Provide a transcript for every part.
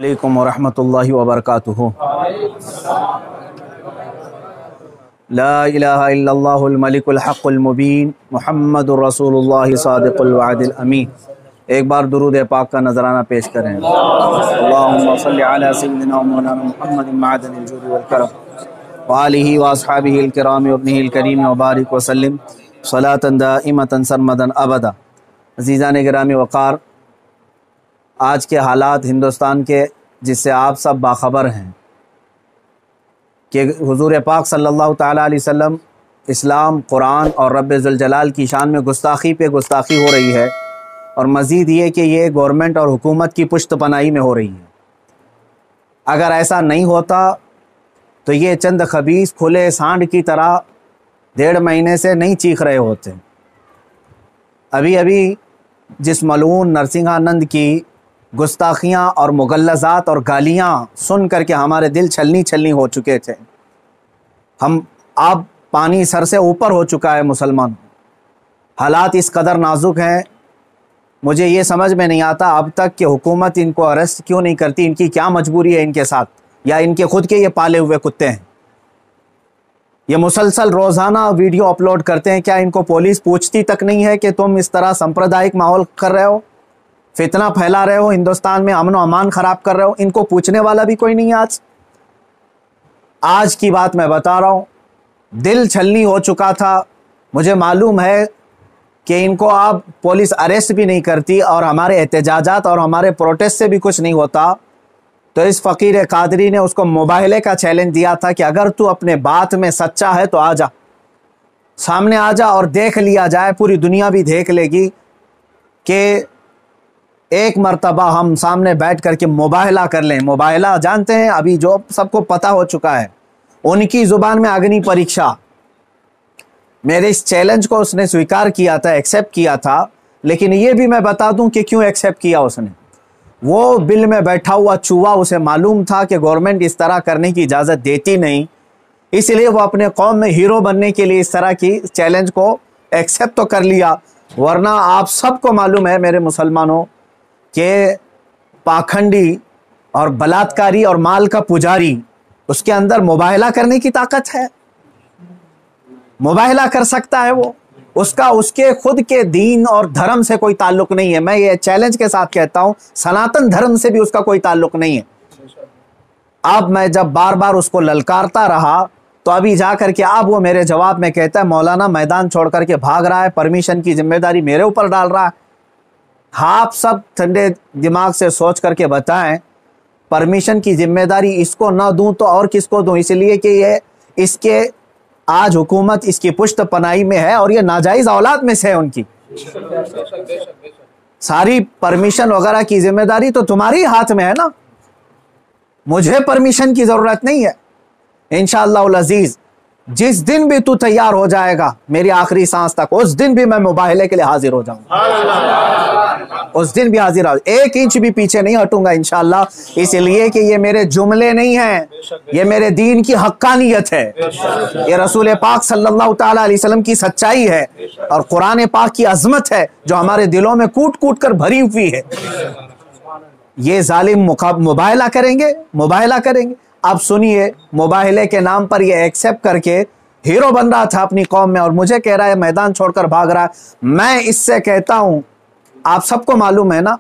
अलैकुम वरहमतुल्लाहि वबरकातुहू। ला इलाहा इल्लल्लाहुल मलिकुल हक़्क़ुल मुबीन मुहम्मदुर रसूलुल्लाह सादिक़ुल वअदिल अमीन। एक बार दुरूद पाक का नजराना पेश करें। अल्लाहुम्मा सल्लि अला सय्यिदिना व मौलाना मुहम्मदिन मअदनिल जूदि वल करम व आलिहि व अस्हाबिहिल किराम व इब्निहिल करीम व बारिक व सल्लिम सलातन दाइमतन सरमदन अबदा। अज़ीज़ान गिरामी वक़ार, आज के हालात हिंदुस्तान के जिससे आप सब बाखबर हैं कि हुज़ूर पाक सल्लल्लाहु ताला अलैहि वसल्लम, इस्लाम, कुरान और रब्ब ज़ुल जलाल की शान में गुस्ताखी पे गुस्ताखी हो रही है, और मज़ीद ये कि ये गवर्नमेंट और हुकूमत की पुश्त पनाही में हो रही है। अगर ऐसा नहीं होता तो ये चंद खबीस खुले सांड की तरह 1.5 महीने से नहीं चीख रहे होते। अभी अभी जिस मलऊन नरसिंहानंद की गुस्ताखियाँ और मुगल्लज़ात और गालियाँ सुन करके हमारे दिल छलनी छलनी हो चुके थे। अब पानी सर से ऊपर हो चुका है मुसलमान। हालात इस कदर नाजुक हैं, मुझे ये समझ में नहीं आता अब तक कि हुकूमत इनको अरेस्ट क्यों नहीं करती। इनकी क्या मजबूरी है इनके साथ, या इनके खुद के ये पाले हुए कुत्ते हैं। ये मुसलसल रोज़ाना वीडियो अपलोड करते हैं, क्या इनको पुलिस पूछती तक नहीं है कि तुम इस तरह सांप्रदायिक माहौल कर रहे हो, फितना फैला रहे हो, हिंदुस्तान में अमन व अमान ख़राब कर रहे हो। इनको पूछने वाला भी कोई नहीं है। आज की बात मैं बता रहा हूँ, दिल छलनी हो चुका था। मुझे मालूम है कि इनको अब पुलिस अरेस्ट भी नहीं करती और हमारे एहतजाजात और हमारे प्रोटेस्ट से भी कुछ नहीं होता। तो इस फ़कीर कादरी ने उसको मुबाहले का चैलेंज दिया था कि अगर तू अपने बात में सच्चा है तो आ जा, सामने आ जा और देख लिया जाए, पूरी दुनिया भी देख लेगी कि एक मर्तबा हम सामने बैठ करके मुबाहला कर लें। मुबाहला जानते हैं, अभी जो सबको पता हो चुका है, उनकी ज़ुबान में अग्नि परीक्षा। मेरे इस चैलेंज को उसने स्वीकार किया था, एक्सेप्ट किया था। लेकिन ये भी मैं बता दूं कि क्यों एक्सेप्ट किया उसने। वो बिल में बैठा हुआ चूहा, उसे मालूम था कि गवर्नमेंट इस तरह करने की इजाज़त देती नहीं, इसलिए वो अपने कौम में हीरो बनने के लिए इस तरह की चैलेंज को एक्सेप्ट तो कर लिया। वरना आप सबको मालूम है मेरे मुसलमानों कि पाखंडी और बलात्कारी और माल का पुजारी, उसके अंदर मुबाहला करने की ताकत है। मुबाहला कर सकता है वो, उसका उसके खुद के दीन और धर्म से कोई ताल्लुक नहीं है। मैं ये चैलेंज के साथ कहता हूं, सनातन धर्म से भी उसका कोई ताल्लुक नहीं है। अब मैं जब बार बार उसको ललकारता रहा तो अभी जा करके अब वो मेरे जवाब में कहता है, मौलाना मैदान छोड़ करके भाग रहा है, परमिशन की जिम्मेदारी मेरे ऊपर डाल रहा है। आप सब ठंडे दिमाग से सोच करके बताएं, परमिशन की जिम्मेदारी इसको ना दूं तो और किसको दूं? इसलिए कि ये इसके आज हुकूमत इसकी पुश्त पनाही में है और ये नाजायज औलाद में से है उनकी। सारी परमिशन वगैरह की जिम्मेदारी तो तुम्हारी हाथ में है ना, मुझे परमिशन की जरूरत नहीं है। इंशाअल्लाह अज़ीज, जिस दिन भी तू तैयार हो जाएगा मेरी आखिरी सांस तक, उस दिन भी मैं मुबाहले के लिए हाजिर हो जाऊंगा। उस दिन भी हाजिर हो, 1 इंच भी पीछे नहीं हटूंगा इंशाअल्लाह। इसलिए कि ये मेरे जुमले नहीं हैं, ये मेरे दीन की हक्कानियत है, ये रसूल पाक सल्लल्लाहु ताला अलैहि वसल्लम की सच्चाई है और कुरान पाक की अजमत है जो हमारे दिलों में कूट कूट कर भरी हुई है। ये जालिम मुबाहला करेंगे, मुबाहला करेंगे। अब सुनिए, मुबाहले के नाम पर ये एक्सेप्ट करके हीरो बन रहा था अपनी कौम में और मुझे कह रहा है मैदान छोड़कर भाग रहा है। मैं इससे कहता हूं, आप सबको मालूम है ना,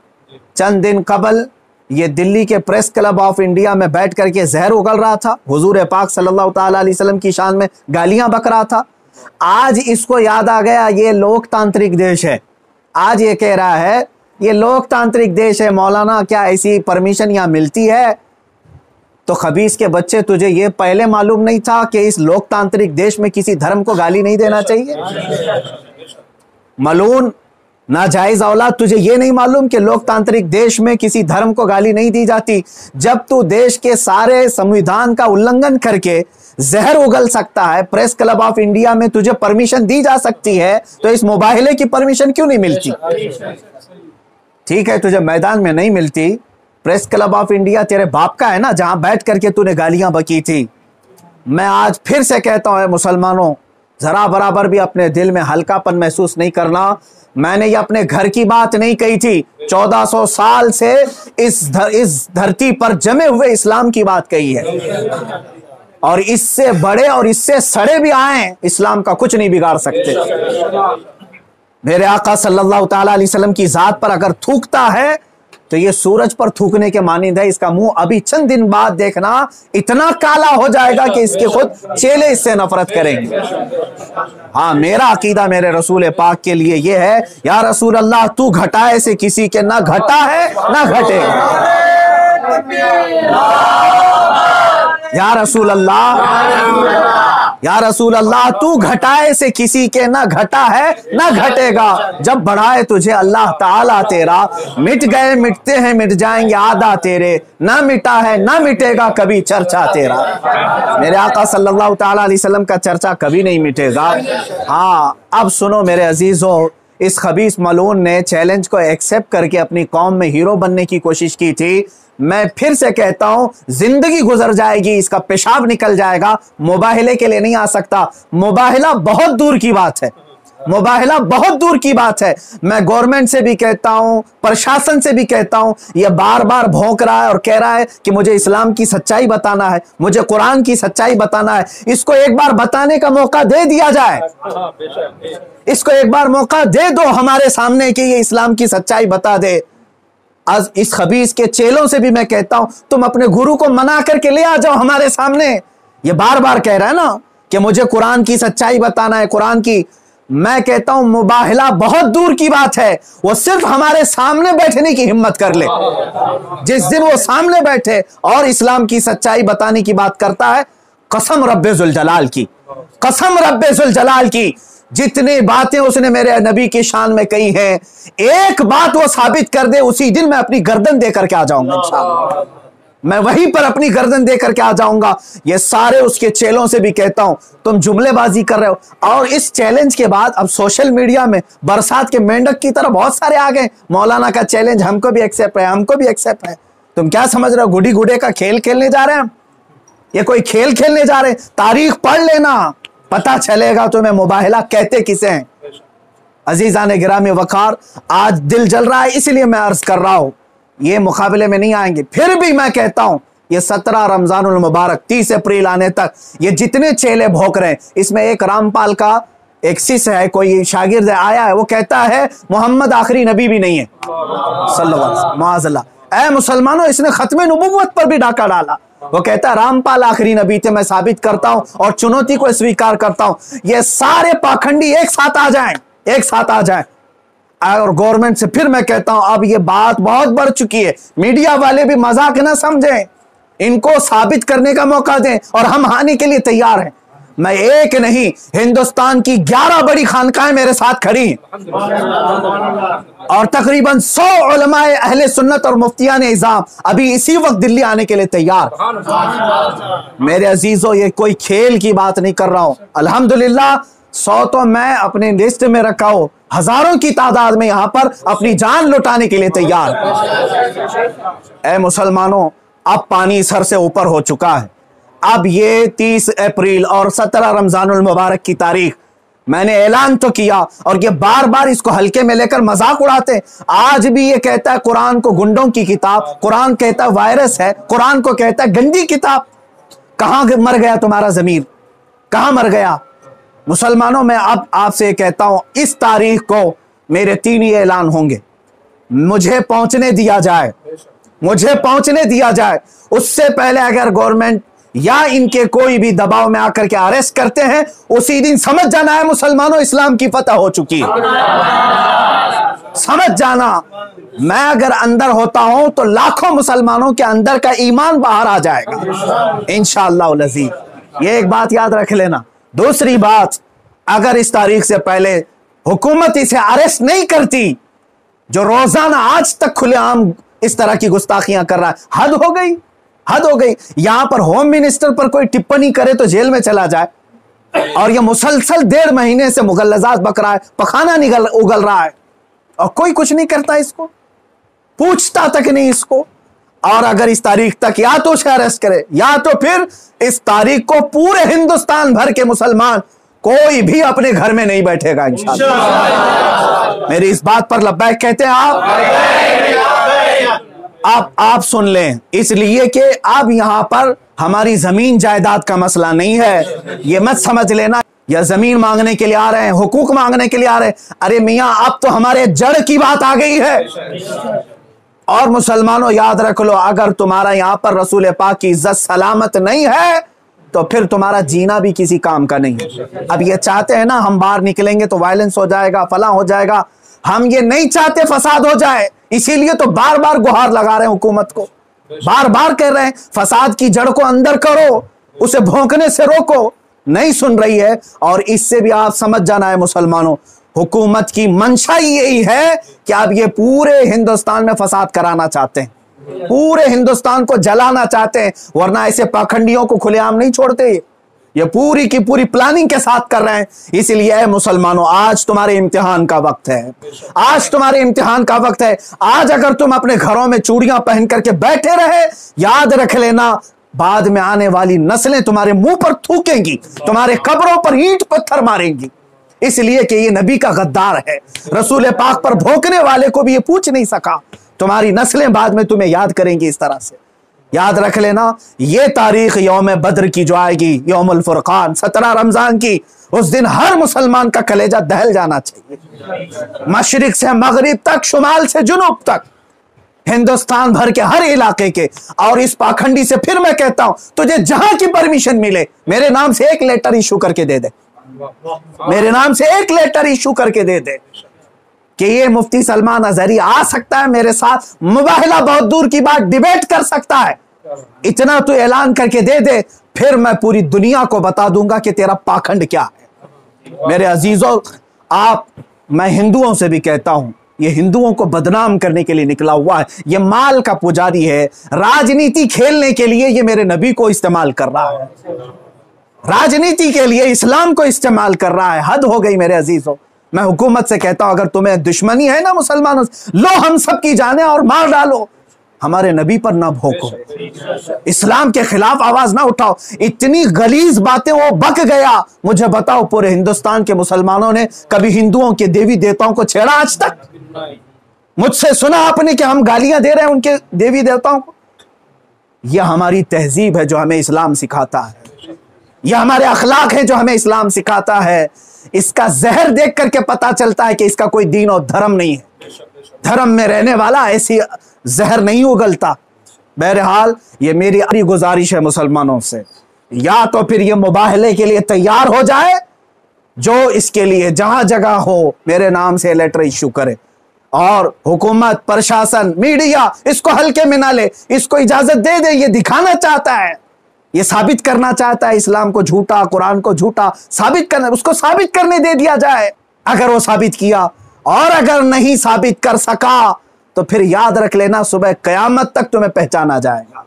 चंद दिन कबल ये दिल्ली के प्रेस क्लब ऑफ इंडिया में बैठ करके जहर उगल रहा था, हुजूर पाक सल्लल्लाहु ताला अलैहि वसल्लम की शान में गालियां बक रहा था। आज इसको याद आ गया ये लोकतांत्रिक देश है। आज ये कह रहा है ये लोकतांत्रिक देश है, मौलाना क्या ऐसी परमिशन यहाँ मिलती है? तो खबीस के बच्चे, तुझे ये पहले मालूम नहीं था कि इस लोकतांत्रिक देश में किसी धर्म को गाली नहीं देना चाहिए? मलून नाजायज औलाद, तुझे ये नहीं मालूम कि लोकतांत्रिक देश में किसी धर्म को गाली नहीं दी जाती? जब तू देश के सारे संविधान का उल्लंघन करके जहर उगल सकता है, प्रेस क्लब ऑफ इंडिया में तुझे परमिशन दी जा सकती है, तो इस मुबाहले की परमिशन क्यों नहीं मिलती? ठीक है, तुझे मैदान में नहीं मिलती, प्रेस क्लब ऑफ इंडिया तेरे बाप का है ना, जहां बैठ करके तूने गालियां बकी थी। मैं आज फिर से कहता हूं मुसलमानों, जरा बराबर भी अपने दिल में हल्कापन महसूस नहीं करना। میں نے یہ اپنے گھر کی بات نہیں کہی تھی، 1400 سال سے اس دھرتی پر جمے ہوئے اسلام کی بات کہی ہے، اور اس سے بڑے اور اس سے سڑے بھی آئیں، اسلام کا کچھ نہیں بگاڑ سکتے۔ میرے آقا صلی اللہ تعالیٰ علیہ وسلم کی ذات پر اگر تھوکتا ہے تو یہ سورج پر تھوکنے کے مانند ہے، اس کا منہ ابھی چند دن بعد دیکھنا اتنا کالا ہو جائے گا کہ اس کے خود چیلے اس سے نفرت کریں گے۔ ہاں، میرا عقیدہ میرے رسول پاک کے لیے یہ ہے، یا رسول اللہ تو گھٹائے سے کسی کے نہ گھٹا ہے نہ گھٹے گا۔ یا رسول اللہ، یا رسول اللہ تو گھٹائے سے کسی کے نہ گھٹا ہے نہ گھٹے گا، جب بڑھائے تجھے اللہ تعالیٰ تیرا، مٹ گئے مٹتے ہیں مٹ جائیں گے عادہ تیرے، نہ مٹا ہے نہ مٹے گا کبھی چرچا تیرا۔ میرے آقا صلی اللہ تعالیٰ علیہ وسلم کا چرچا کبھی نہیں مٹے گا۔ ہاں، اب سنو میرے عزیزو، اس خبیث ملعون نے چیلنج کو ایکسپٹ کر کے اپنی قوم میں ہیرو بننے کی کوشش کی تھی۔ میں پھر سے کہتا ہوں، زندگی گزر جائے گی، اس کا پیشاب نکل جائے گا، مباہلے کے لیے نہیں آ سکتا۔ مباہلہ بہت دور کی بات ہے، مباہلہ بہت دور کی بات ہے۔ میں گورنمنٹ سے بھی کہتا ہوں، پرشاسن سے بھی کہتا ہوں، یہ بار بار بھونک رہا ہے اور کہہ رہا ہے کہ مجھے اسلام کی سچائی بتانا ہے، مجھے قرآن کی سچائی بتانا ہے۔ اس کو ایک بار بتانے کا موقع دے دیا جائے، اس کو ایک بار موقع دے دو ہمارے سامنے کہ یہ اسلام کی سچائی بتا دے۔ اس خبیث کے چیلوں سے بھی میں کہتا ہوں، تم اپنے گرو کو منا کر کے لے آ جاؤ ہمارے سامنے۔ یہ بار بار کہہ رہا ہے نا کہ مجھے قرآن کی سچائی بتانا ہے، قرآن کی۔ میں کہتا ہوں مباہلہ بہت دور کی بات ہے، وہ صرف ہمارے سامنے بیٹھنے کی ہمت کر لے۔ جس دن وہ سامنے بیٹھے اور اسلام کی سچائی بتانے کی بات کرتا ہے، قسم رب ذوالجلال کی، قسم رب ذوالجلال کی، جتنی باتیں اس نے میرے نبی کی شان میں کہی ہیں، ایک بات وہ ثابت کر دے، اسی دن میں اپنی گردن دے کر کے آ جاؤں گا انشاءاللہ۔ میں وہیں پر اپنی گردن دے کر کے آ جاؤں گا۔ یہ سارے اس کے چیلوں سے بھی کہتا ہوں، تم جملے بازی کر رہے ہو۔ اور اس چیلنج کے بعد اب سوشل میڈیا میں برسات کے مینڈک کی طرح بہت سارے آ گئے، مولانا کا چیلنج ہم کو بھی ایکسیپٹ ہے، ہم کو بھی ایکسیپٹ ہے۔ تم کیا سمجھ رہے ہو گڈی گڈے کا کھیل کھیلنے جا رہے ہیں ہم؟ یہ کوئی کھیل کھیلنے جا رہے ہیں؟ تاریخ پڑھ لینا، پتا چلے گا تمہیں مباہلہ کہتے کسے ہیں۔ عزیزان گرامی وقار، آج دل جل رہا ہے، اس لیے میں عرض کر رہا ہوں، یہ مقابلے میں نہیں آئیں گے۔ پھر بھی میں کہتا ہوں، یہ 17 رمضان المبارک 30 اپریل آنے تک یہ جتنے چیلے بھوک رہے ہیں، اس میں ایک رامپال کا ایک سس ہے، کوئی شاگرد آیا ہے، وہ کہتا ہے محمد آخری نبی بھی نہیں ہے صلی اللہ علیہ وسلم، معاذ اللہ۔ اے مسلمانوں، اس نے ختم نبوت پر بھی ڈاکہ ڈالا۔ وہ کہتا ہے رامپال آخری نبی تھے، میں ثابت کرتا ہوں اور چنوتی کو اسویکار کرتا ہوں۔ یہ سارے پاکھنڈی ایک ساتھ آ جائیں، ایک ساتھ آ جائیں۔ اور گورنمنٹ سے پھر میں کہتا ہوں، اب یہ بات بہت بڑھ چکی ہے، میڈیا والے بھی مذاق نہ سمجھیں، ان کو ثابت کرنے کا موقع دیں، اور ہم آنے کے لیے تیار ہیں۔ میں ایک نہیں، ہندوستان کی 11 بڑی خانقاہیں میرے ساتھ کھڑی ہیں، اور تقریباً 100 علماء اہل سنت اور مفتیان اعظام ابھی اسی وقت دلی آنے کے لیے تیار۔ میرے عزیزو، یہ کوئی کھیل کی بات نہیں کر رہا ہوں۔ الحمدللہ 100 تو میں اپنے لسٹ میں رکھا ہوں، ہزاروں کی تعداد میں یہاں پر اپنی جان لٹانے کے لیے تیار۔ اے مسلمانوں، اب پانی سر سے اوپر ہو چکا ہے۔ اب یہ 30 اپریل اور 17 رمضان المبارک کی تاریخ میں نے اعلان تو کیا، اور یہ بار بار اس کو ہلکے میں لے کر مذاق اڑاتے۔ آج بھی یہ کہتا ہے قرآن کو گنڈوں کی کتاب، قرآن کہتا ہے وائرس ہے، قرآن کو کہتا ہے گندی کتاب۔ کہاں مر گیا تمہارا ضمیر؟ کہاں مر گیا؟ مسلمانوں، میں اب آپ سے کہتا ہوں، اس تاریخ کو میرے 3 ہی اعلان ہوں گے، مجھے پہنچنے دیا جائے، مجھے پہنچنے دیا جائے۔ اس سے پہلے اگر گورنمنٹ یا ان کے کوئی بھی دباؤ میں آ کر کے اریسٹ کرتے ہیں، اسی دن سمجھ جانا ہے مسلمانوں، اسلام کی فتح ہو چکی ہے۔ سمجھ جانا، میں اگر اندر ہوتا ہوں تو لاکھوں مسلمانوں کے اندر کا ایمان باہر آ جائے گا انشاءاللہ العزیز۔ یہ ایک بات یاد رکھ لینا۔ دوسری بات، اگر اس تاریخ سے پہلے حکومت اسے اریسٹ نہیں کرتی، جو روزانہ آج تک کھلے عام اس طرح کی گستاخیاں کر رہا ہے، حد ہو گئی، حد ہو گئی۔ یہاں پر ہوم منسٹر پر کوئی ٹپنی کرے تو جیل میں چلا جائے، اور یہ مسلسل 1.5 مہینے سے مغلظات بک رہا ہے، پخانہ اگل رہا ہے، اور کوئی کچھ نہیں کرتا، اس کو پوچھتا تک نہیں اس کو۔ اور اگر اس تاریخ تک یا تو اسے اریسٹ کرے، یا تو پھر اس تاریخ کو پورے ہندوستان بھر کے مسلمان कोई भी अपने घर में नहीं बैठेगा इंशाअल्लाह। मेरी इस बात पर लब्बैक कहते हैं आप सुन लें, इसलिए कि अब यहां पर हमारी जमीन जायदाद का मसला नहीं है। ये मत समझ लेना या जमीन मांगने के लिए आ रहे हैं, हुकूक मांगने के लिए आ रहे हैं। अरे मियां, अब तो हमारे जड़ की बात आ गई है। और मुसलमानों याद रख लो, अगर तुम्हारा यहां पर रसूल पाक की इज्जत सलामत नहीं है तो फिर तुम्हारा जीना भी किसी काम का नहीं है। अब ये चाहते हैं ना हम बाहर निकलेंगे तो वायलेंस हो जाएगा, फला हो जाएगा। हम ये नहीं चाहते फसाद हो जाए, इसीलिए तो बार बार गुहार लगा रहे हैं हुकूमत को, बार बार कह रहे हैं फसाद की जड़ को अंदर करो, उसे भौंकने से रोको। नहीं सुन रही है। और इससे भी आप समझ जाना है मुसलमानों, हुकूमत की मंशा यही है कि आप ये पूरे हिंदुस्तान में फसाद कराना चाहते हैं, पूरे हिंदुस्तान को जलाना चाहते हैं, वरना ऐसे पाखंडियों को खुलेआम नहीं छोड़ते। ये पूरी की पूरी प्लानिंग के साथ कर रहे हैं। इसलिए मुसलमानों, आज तुम्हारे इम्तिहान का वक्त है, आज तुम्हारे इम्तिहान का वक्त है। आज अगर तुम अपने घरों में चूड़ियां पहन करके बैठे रहे, याद रख लेना बाद में आने वाली नस्लें तुम्हारे मुंह पर थूकेंगी, तुम्हारे कब्रों पर ईंट पत्थर मारेंगी। इसलिए कि ये नबी का गद्दार है, रसूल पाक पर भोंकने वाले को भी ये पूछ नहीं सका। तुम्हारी नस्लें बाद में तुम्हें याद करेंगी इस तरह से। याद रख लेना, ये तारीख यौम बद्र की जो आएगी, यौमुल फुरकान 17 रमजान की, उस दिन हर मुसलमान का कलेजा दहल जाना चाहिए। मशरिक से मगरिब तक, शुमाल से जुनूब तक, हिंदुस्तान भर के हर इलाके के। और इस पाखंडी से फिर मैं कहता हूं, तुझे जहां की परमिशन मिले मेरे नाम से एक लेटर इशू करके दे दे, मेरे नाम से एक लेटर इशू करके दे दे कि ये मुफ्ती सलमान अजहरी आ सकता है मेरे साथ, मुबाहला बहुत दूर की बात, डिबेट कर सकता है। इतना तो ऐलान करके दे दे, फिर मैं पूरी दुनिया को बता दूंगा कि तेरा पाखंड क्या है। मेरे अजीजों, मैं हिंदुओं से भी कहता हूं, ये हिंदुओं को बदनाम करने के लिए निकला हुआ है, ये माल का पुजारी है, राजनीति खेलने के लिए ये मेरे नबी को इस्तेमाल कर रहा है, राजनीति के लिए इस्लाम को इस्तेमाल कर रहा है। हद हो गई मेरे अजीजों। मैं हुकूमत से कहता हूं, अगर तुम्हें दुश्मनी है ना मुसलमानों से, लो हम सब की जाने और मार डालो, हमारे नबी पर ना भोंको, इस्लाम के खिलाफ आवाज ना उठाओ। इतनी गलीज बातें वो बक गया। मुझे बताओ, पूरे हिंदुस्तान के मुसलमानों ने कभी हिंदुओं के देवी देवताओं को छेड़ा आज तक? मुझसे सुना आपने कि हम गालियां दे रहे हैं उनके देवी देवताओं को? यह हमारी तहजीब है जो हमें इस्लाम सिखाता है, यह हमारे अखलाक है जो हमें इस्लाम सिखाता है। इसका जहर देख करके पता चलता है कि इसका कोई दीन और धर्म नहीं है। धर्म में रहने वाला ऐसी जहर नहीं उगलता। बहरहाल ये मेरी गुजारिश है मुसलमानों से, या तो फिर ये मुबाहले के लिए तैयार हो जाए, जो इसके लिए जहां जगह हो मेरे नाम से लेटर इश्यू करे, और हुकूमत, प्रशासन, मीडिया इसको हल्के में ना ले, इसको इजाजत दे दे। ये दिखाना चाहता है, ये साबित करना चाहता है इस्लाम को झूठा, कुरान को झूठा साबित करना, उसको साबित करने दे दिया जाए। अगर वो साबित किया, और अगर नहीं साबित कर सका तो फिर याद रख लेना, सुबह क़यामत तक तुम्हें पहचाना जाएगा,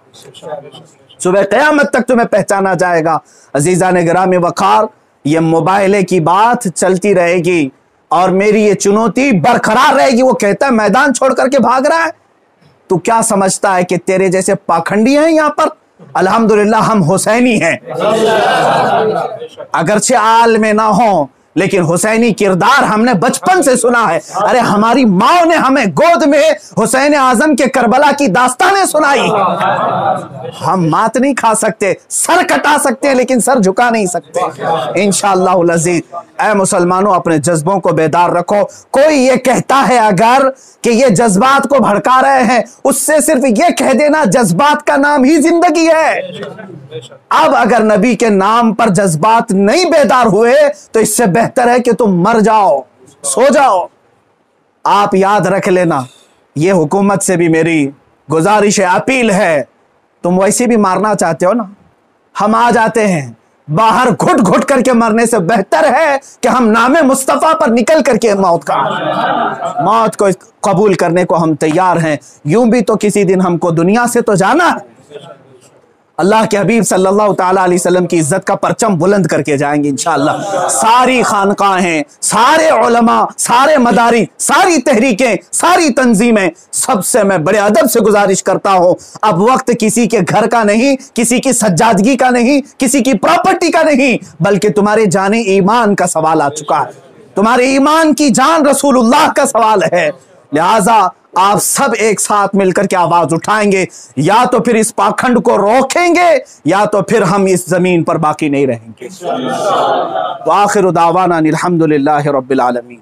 सुबह क़यामत तक तुम्हें पहचाना जाएगा। अजीज़ान गिरामी वक़ार, ये मुबाहले की बात चलती रहेगी और मेरी ये चुनौती बरकरार रहेगी। वो कहता है मैदान छोड़ करके भाग रहा है, तू क्या समझता है कि तेरे जैसे पाखंडी हैं यहां पर? अल्हम्दुलिल्लाह हम हुसैनी हैं, अगरचे आल में ना हो, लेकिन हुसैनी किरदार हमने बचपन से सुना है। अरे हमारी माँ ने हमें गोद में हुसैन आजम के करबला की दास्तानें सुनाई। हम मात नहीं खा सकते, सर कटा सकते हैं लेकिन सर झुका नहीं सकते इंशाअल्लाह अज़ीज़। ऐ मुसलमानों, अपने जज्बों को बेदार रखो। कोई ये कहता है अगर कि ये जज्बात को भड़का रहे हैं, उससे सिर्फ ये कह देना जज्बात का नाम ही जिंदगी है। अब अगर नबी के नाम पर जज्बात नहीं बेदार हुए तो इससे बेहतर है कि तुम मर जाओ, सो जाओ। आप याद रख लेना, ये हुकूमत से भी मेरी गुजारिश है, अपील है, तुम वैसे भी मारना चाहते हो ना, हम आ जाते हैं। बाहर घुट घुट करके मरने से बेहतर है कि हम नामे मुस्तफा पर निकल करके मौत को कबूल करने को हम तैयार हैं। यूं भी तो किसी दिन हमको दुनिया से तो जाना है, اللہ کے حبیب صلی اللہ تعالیٰ علیہ وسلم کی عزت کا پرچم بلند کر کے جائیں گے انشاءاللہ۔ ساری خانقاہیں، سارے علماء، سارے مدارس، ساری تحریکیں، ساری تنظیمیں، سب سے میں بڑے ادب سے گزارش کرتا ہوں، اب وقت کسی کے گھر کا نہیں، کسی کی سجادگی کا نہیں، کسی کی پراپرٹی کا نہیں، بلکہ تمہارے جان ایمان کا سوال آ چکا ہے، تمہارے ایمان کی جان رسول اللہ کا سوال ہے۔ لہٰذا آپ سب ایک ساتھ مل کر کے آواز اٹھائیں گے، یا تو پھر اس پاکھنڈ کو روکیں گے یا تو پھر ہم اس زمین پر باقی نہیں رہیں گے۔ وآخر دعوانا الحمدللہ رب العالمین۔